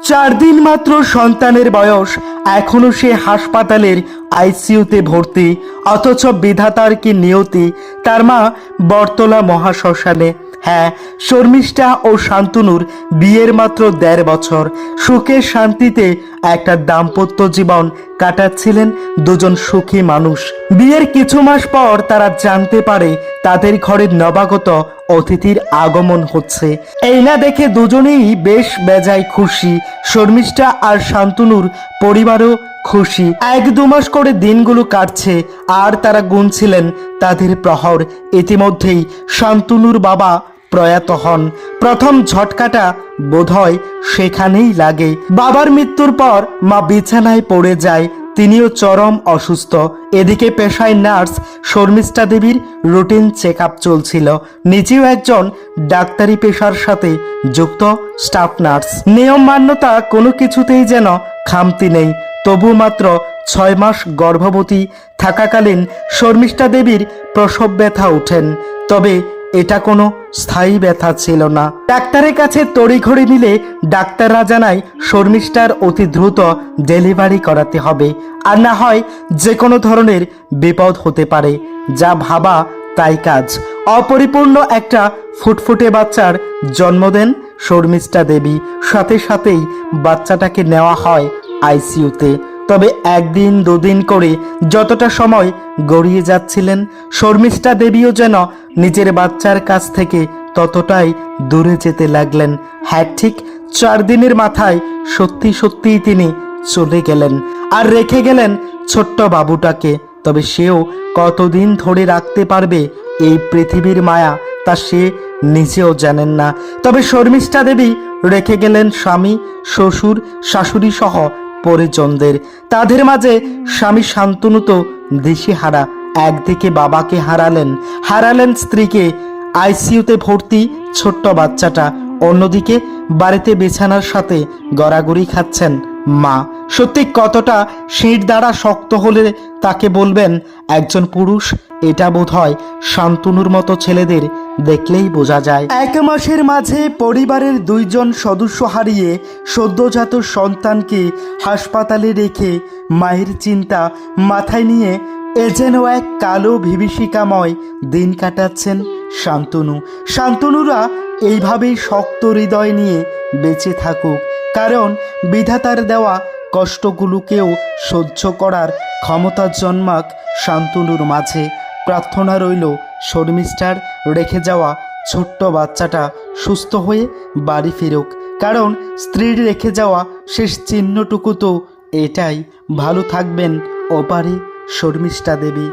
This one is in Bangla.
4 দিন মাত্র সন্তানের বয়স, এখনো সে হাসপাতালের আইসিইউতে ভর্তি। অথচ বিধাতার কি নিয়তি, তার মা বটতলা মহাশ্মশানে। হ্যাঁ, শর্মিষ্ঠা ও শান্তনুর বিয়ের মাত্র 1.5 বছর। সুখে শান্তিতে একটা দাম্পত্য জীবন কাটাচ্ছিলেন দুজন সুখী মানুষ। বিয়ের কিছু মাস পর তারা জানতে পারে তাদের ঘরে নবাগত অতিথির আগমন হচ্ছে। এই না দেখে দুজনেই বেশ বেজায় খুশি। শর্মিষ্ঠা আর শান্তনুর পরিবারও খুশি। 1-2 মাস করে দিনগুলো কাটছে আর তারা গুনছিলেন তাদের প্রহর। ইতিমধ্যেই শান্তনুর বাবা প্রয়াত হন। প্রথম ঝটকাটা বোধহয় সেখানেই লাগে। বাবার মৃত্যুর পর মা বিছানায় পড়ে যায়, তিনিও চরম অসুস্থ। এদিকে পেশায় নার্স শর্মিষ্ঠা দেবীর রুটিন চেক আপ চলছিল। নিজেও একজন ডাক্তারি পেশার সাথে যুক্ত স্টাফ নার্স। নিয়ম মান্যতা কোনো কিছুতেই যেন খামতি নেই। তবু মাত্র 6 মাস গর্ভবতী থাকাকালীন শর্মিষ্ঠা দেবীর প্রসব ব্যথা ওঠেন। তবে এটা কোনো স্থায়ী ব্যথা ছিল না। ডাক্তারের কাছে তড়িঘড়ি নিলে ডাক্তাররা জানায় শর্মিষ্ঠার অতি দ্রুত ডেলিভারি করাতে হবে, আর না হয় যে কোনো ধরনের বিপদ হতে পারে। যা ভাবা তাই কাজ। অপরিপূর্ণ একটা ফুটফুটে বাচ্চার জন্ম দেন শর্মিষ্ঠা দেবী। সাথে সাথেই বাচ্চাটাকে নেওয়া হয় আইসিইউতে। তবে 1 দিন 2 দিন করে যতটা সময় গড়িয়ে যাচ্ছিলেন, শর্মিষ্ঠা দেবীও যেন নিজের বাচ্চার কাছ থেকে ততটাই দূরে যেতে লাগলেন। হ্যাঁ, ঠিক 4 দিনের মাথায় সত্যি সত্যিই তিনি চলে গেলেন, আর রেখে গেলেন ছোট্ট বাবুটাকে। তবে সেও কতদিন ধরে রাখতে পারবে এই পৃথিবীর মায়া, তা সে নিজেও জানেন না। তবে শর্মিষ্ঠা দেবী রেখে গেলেন স্বামী, শ্বশুর, শাশুড়ি সহ পরিজনদের। তাদের মাঝে স্বামী শান্তনু তো দিশেহারা। একদিকে বাবাকে হারালেন স্ত্রীকে, আইসিইউতে ভর্তি ছোট্ট বাচ্চাটা। অন্যদিকে বাড়িতে বিছানার সাথে গড়াগড়ি খাচ্ছেন মা। সত্যি কতটা শির দ্বারা শক্ত হলে তাকে বলবেন একজন পুরুষ, এটা বোধহয় শান্তনুর মতো ছেলেদের দেখলেই বোঝা যায়। 1 মাসের মাঝে পরিবারের 2 জন সদস্য হারিয়ে সদ্যজাত সন্তানকে হাসপাতালে রেখে মায়ের চিন্তা মাথায় নিয়ে এ যেন এক কালো বিভীষিকাময় দিন কাটাচ্ছেন শান্তনুরা এইভাবেই শক্ত হৃদয় নিয়ে বেঁচে থাকুক, কারণ বিধাতার দেওয়া কষ্টগুলোকেও সহ্য করার ক্ষমতা জন্মাক শান্তনুর মাঝে। প্রার্থনা রইল শর্মিষ্ঠার রেখে যাওয়া ছোট্ট বাচ্চাটা সুস্থ হয়ে বাড়ি ফিরুক, কারণ স্ত্রীর রেখে যাওয়া শেষ চিহ্নটুকু তো এটাই। ভালো থাকবেন ওপারে শর্মিষ্ঠা দেবী।